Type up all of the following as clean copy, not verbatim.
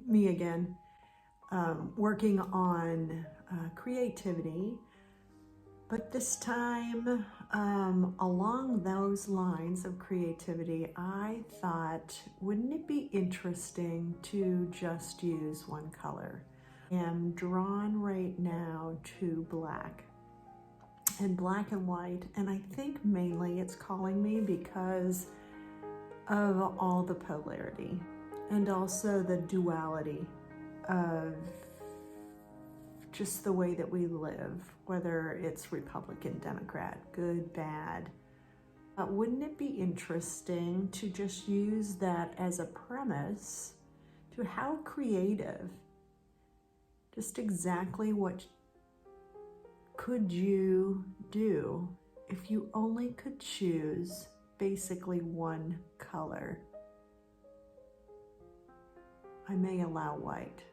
me again, working on creativity, but this time along those lines of creativity, I thought, wouldn't it be interesting to just use one color? I'm drawn right now to black and white, and I think mainly it's calling me because of all the polarity and also the duality of just the way that we live, whether it's Republican, Democrat, good, bad. Wouldn't it be interesting to just use that as a premise to how creative, just exactly what could you do if you only could choose basically one color? I may allow white,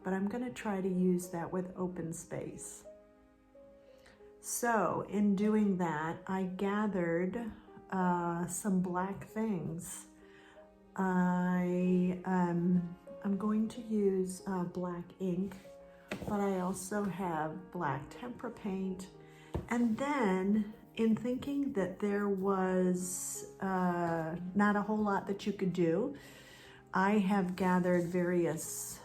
but I'm going to try to use that with open space. So in doing that, I gathered some black things. I'm going to use black ink, but I also have black tempera paint. And then in thinking that there was not a whole lot that you could do, I have gathered various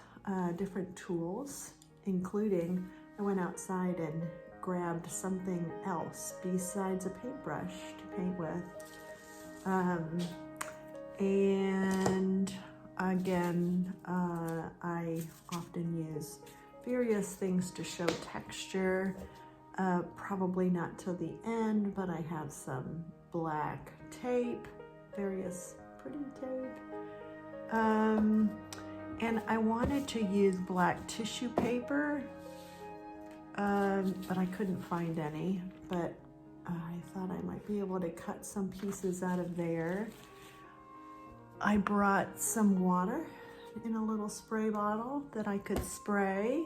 different tools, including I went outside and grabbed something else besides a paintbrush to paint with. And again, I often use various things to show texture, probably not till the end, but I have some black tape, various pretty tape. And I wanted to use black tissue paper, but I couldn't find any, but I thought I might be able to cut some pieces out of there. I brought some water in a little spray bottle that I could spray,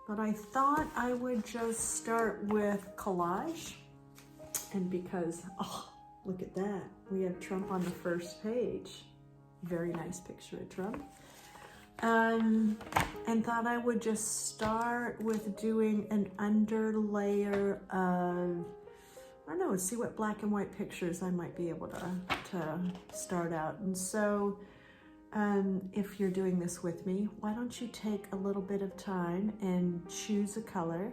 but I thought I would just start with collage. And because, oh, look at that. We have Trump on the first page. Very nice picture of Trump. And thought I would just start with doing an underlayer of, I don't know, see what black and white pictures I might be able to start out. And so if you're doing this with me, why don't you take a little bit of time and choose a color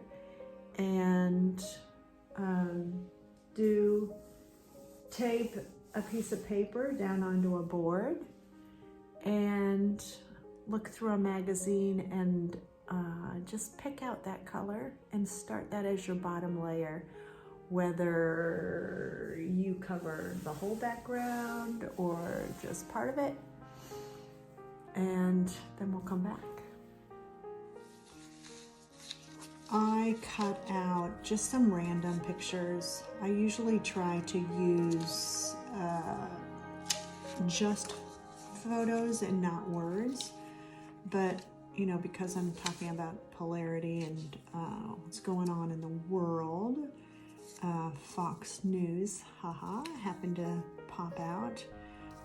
and tape a piece of paper down onto a board and look through a magazine and just pick out that color and start that as your bottom layer, whether you cover the whole background or just part of it, and then we'll come back. I cut out just some random pictures. I usually try to use just photos and not words, but you know, because I'm talking about polarity and what's going on in the world, Fox News, haha, happened to pop out.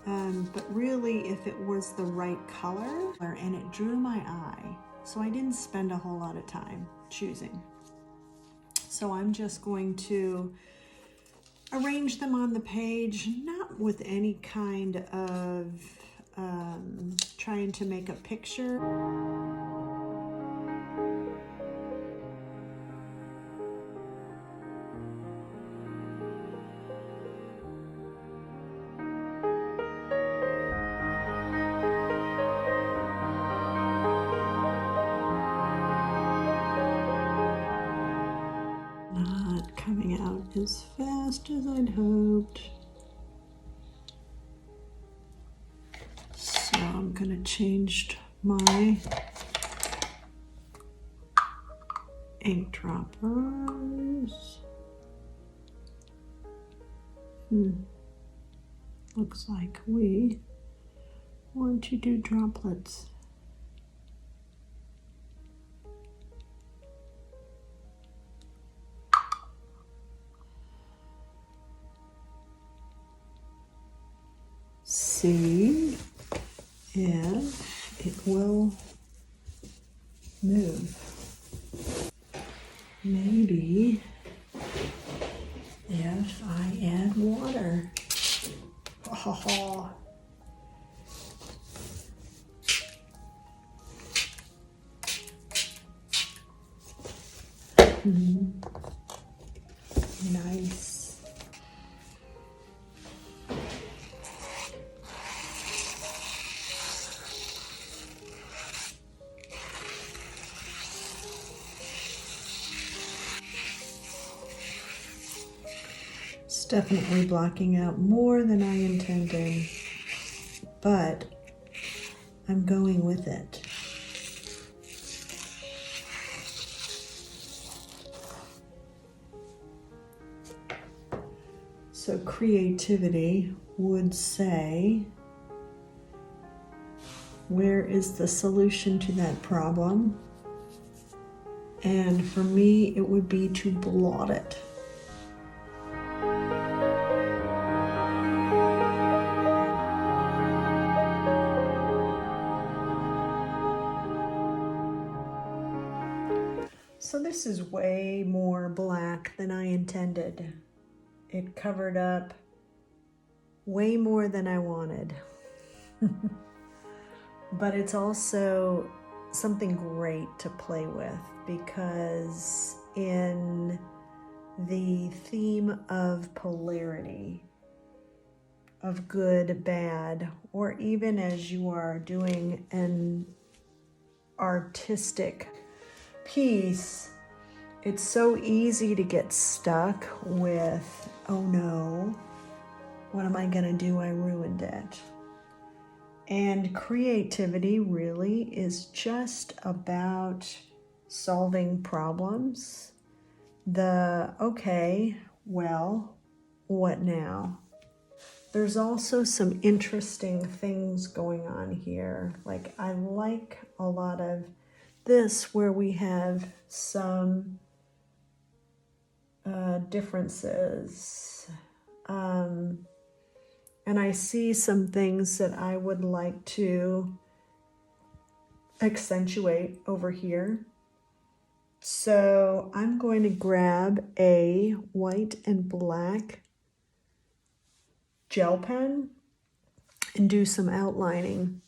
But really, if it was the right color and it drew my eye, so I didn't spend a whole lot of time choosing. So I'm just going to arrange them on the page, not with any kind of trying to make a picture. Not coming out as fast as I'd hoped. So I'm gonna change my ink droppers. Looks like we want to do droplets. See if it will move. Maybe if I add water. Oh. Nice. It's definitely blocking out more than I intended, but I'm going with it. So creativity would say, where is the solution to that problem? And for me, it would be to blot it. So this is way more black than I intended. It covered up way more than I wanted. But it's also something great to play with, because in the theme of polarity, of good, bad, or even as you are doing an artistic piece, it's so easy to get stuck with, oh no, what am I gonna do? I ruined it. And creativity really is just about solving problems. Okay, well, what now? There's also some interesting things going on here. Like, I like a lot of this where we have some differences. And I see some things that I would like to accentuate over here. So I'm going to grab a white and black gel pen and do some outlining.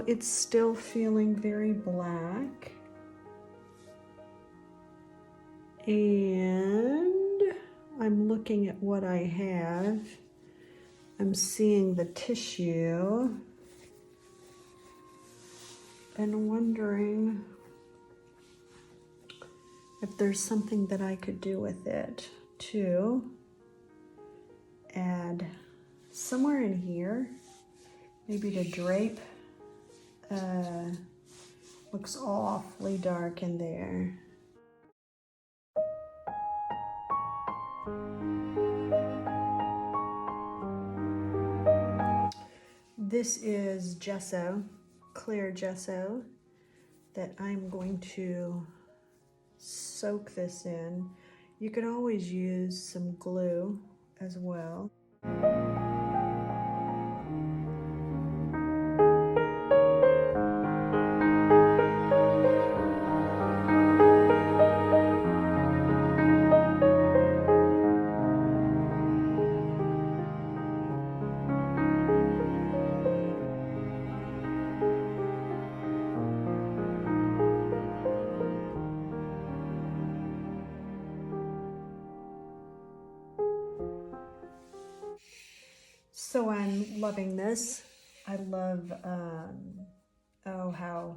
It's still feeling very black, and I'm looking at what I have. I'm seeing the tissue and wondering if there's something that I could do with it to add somewhere in here, maybe to drape. Looks awfully dark in there. This is gesso, clear gesso, that I'm going to soak this in. You could always use some glue as well. So I'm loving this. I love, oh, how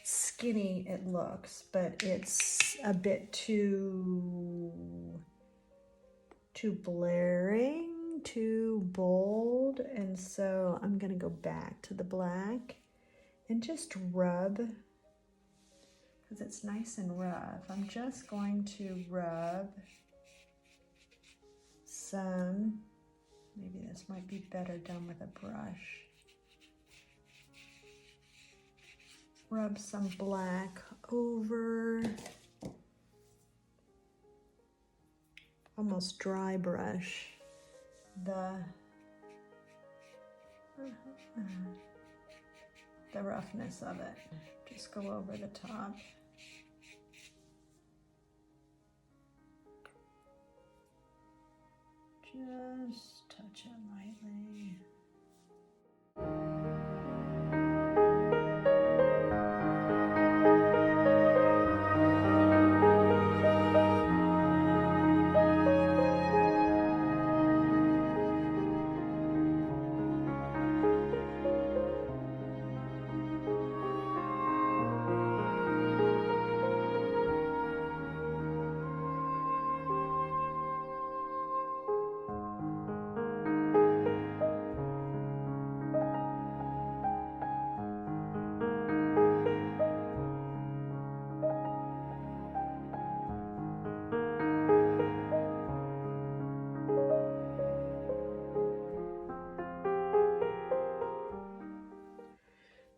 skinny it looks, but it's a bit too blaring, too bold. And so I'm gonna go back to the black and just rub, because it's nice and rough. I'm just going to rub some, maybe this might be better done with a brush. Rub some black over, almost dry brush the roughness of it. Just go over the top. Just touch it lightly.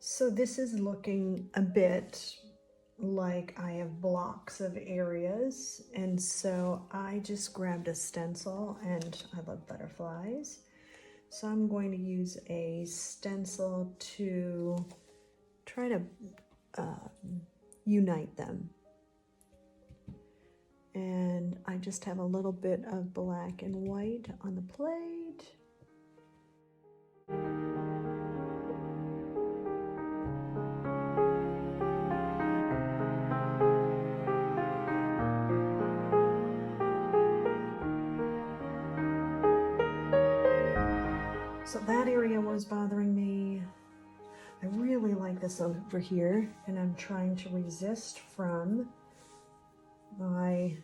So this is looking a bit like I have blocks of areas, and so I just grabbed a stencil, and I love butterflies. So I'm going to use a stencil to try to unite them. And I just have a little bit of black and white on the plate. So that area was bothering me. I really like this over here, and I'm trying to resist from my,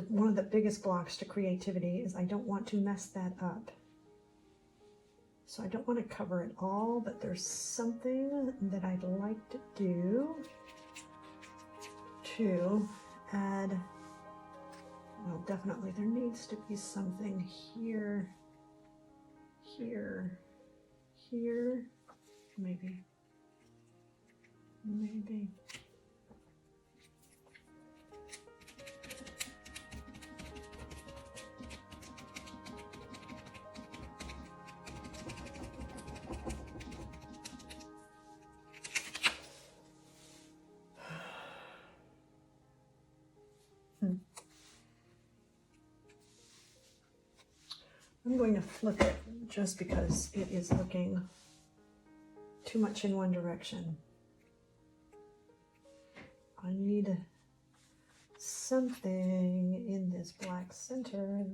one of the biggest blocks to creativity is I don't want to mess that up. So I don't want to cover it all, but there's something that I'd like to do to add, well, definitely there needs to be something here, here, here, maybe. I'm going to flip it just because it is looking too much in one direction. I need something in this black center.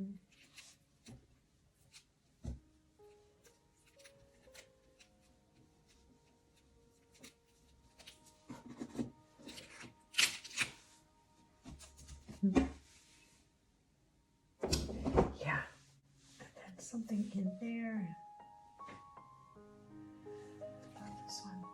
Yeah, and then something in there. About this one.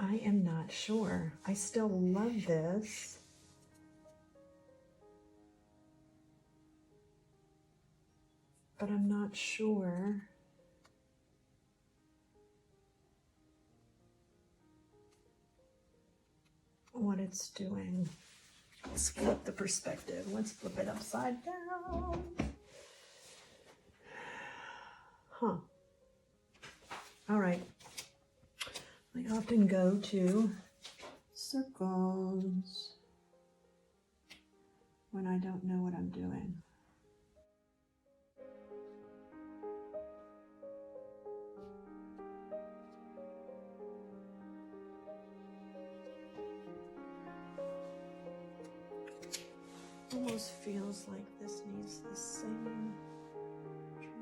I am not sure. I still love this. But I'm not sure what it's doing. Let's flip the perspective. Let's flip it upside down. Huh. All right. I often go to circles. when I don't know what I'm doing. Almost feels like this needs the same treatment.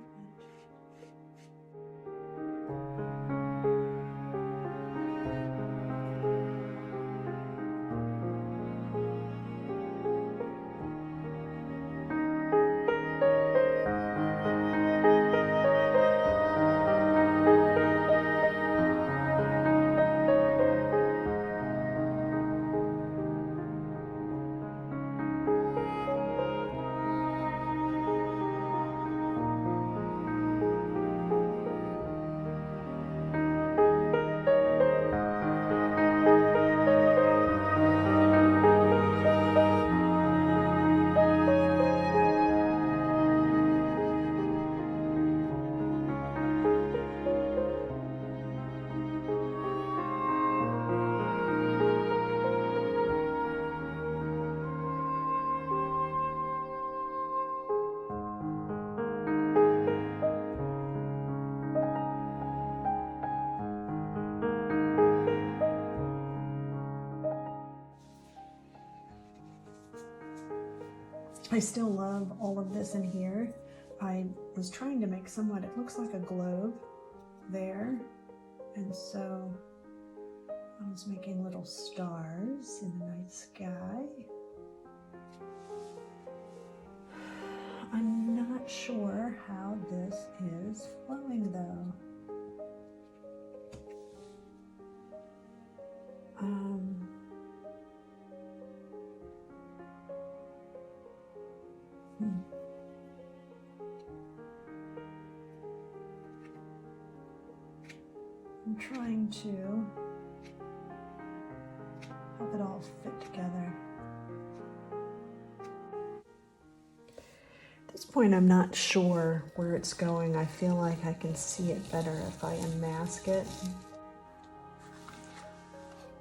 I still love all of this in here. I was trying to make somewhat, it looks like a globe there. And so I was making little stars in the night sky. I'm not sure how this is flowing though. I'm trying to have it all fit together. At this point, I'm not sure where it's going. I feel like I can see it better if I unmask it.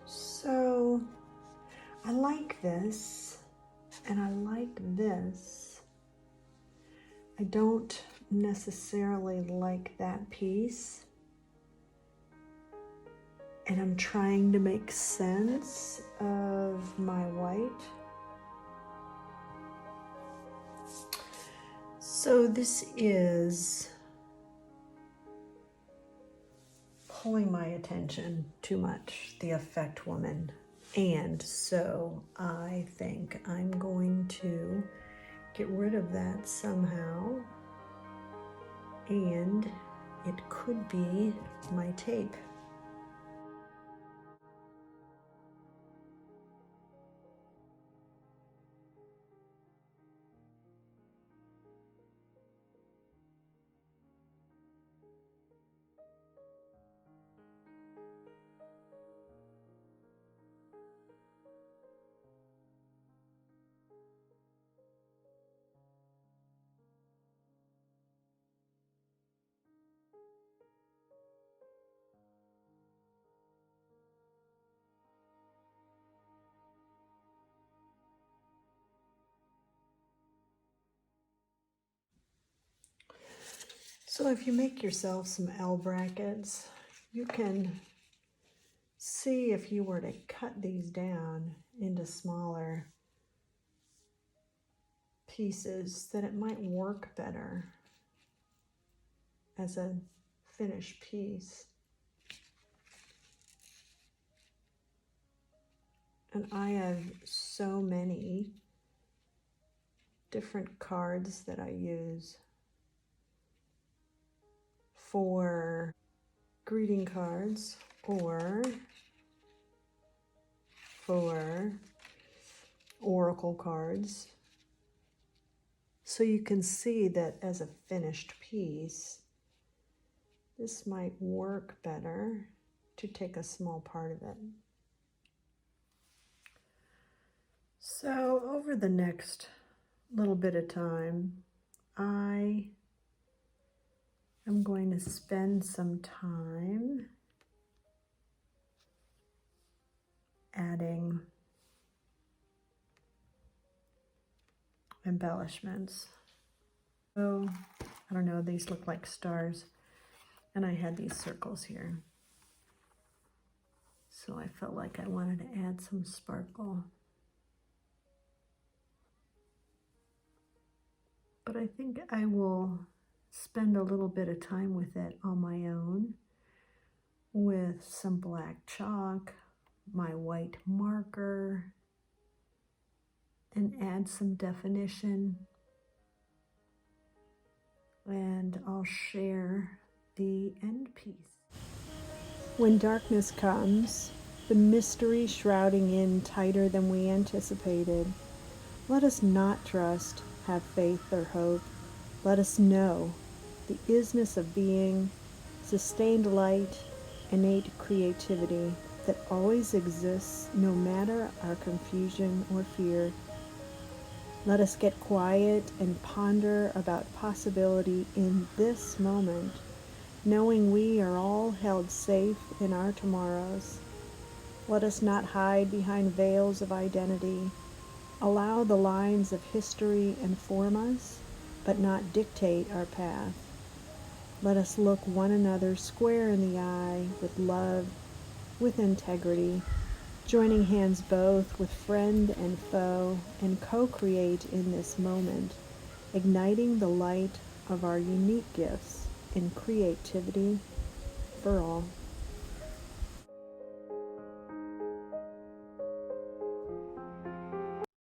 So I like this and I like this. I don't necessarily like that piece. And I'm trying to make sense of my white. So this is pulling my attention too much, the effect woman. And so I think I'm going to get rid of that somehow. And it could be my tape. So if you make yourself some L brackets, you can see if you were to cut these down into smaller pieces that it might work better as a finished piece. And I have so many different cards that I use for greeting cards or for oracle cards. So you can see that as a finished piece, this might work better to take a small part of it. So over the next little bit of time, I am going to spend some time adding embellishments. So, I don't know, these look like stars. And I had these circles here. So I felt like I wanted to add some sparkle. But I think I will spend a little bit of time with it on my own with some black chalk, my white marker, and add some definition. And I'll share the end piece. When darkness comes, the mystery shrouding in tighter than we anticipated, let us not trust, have faith or hope. Let us know the isness of being, sustained light, innate creativity that always exists no matter our confusion or fear. Let us get quiet and ponder about possibility in this moment, knowing we are all held safe in our tomorrows. Let us not hide behind veils of identity. Allow the lines of history inform us, but not dictate our path. Let us look one another square in the eye with love, with integrity, joining hands both with friend and foe, and co-create in this moment, igniting the light of our unique gifts in creativity for all.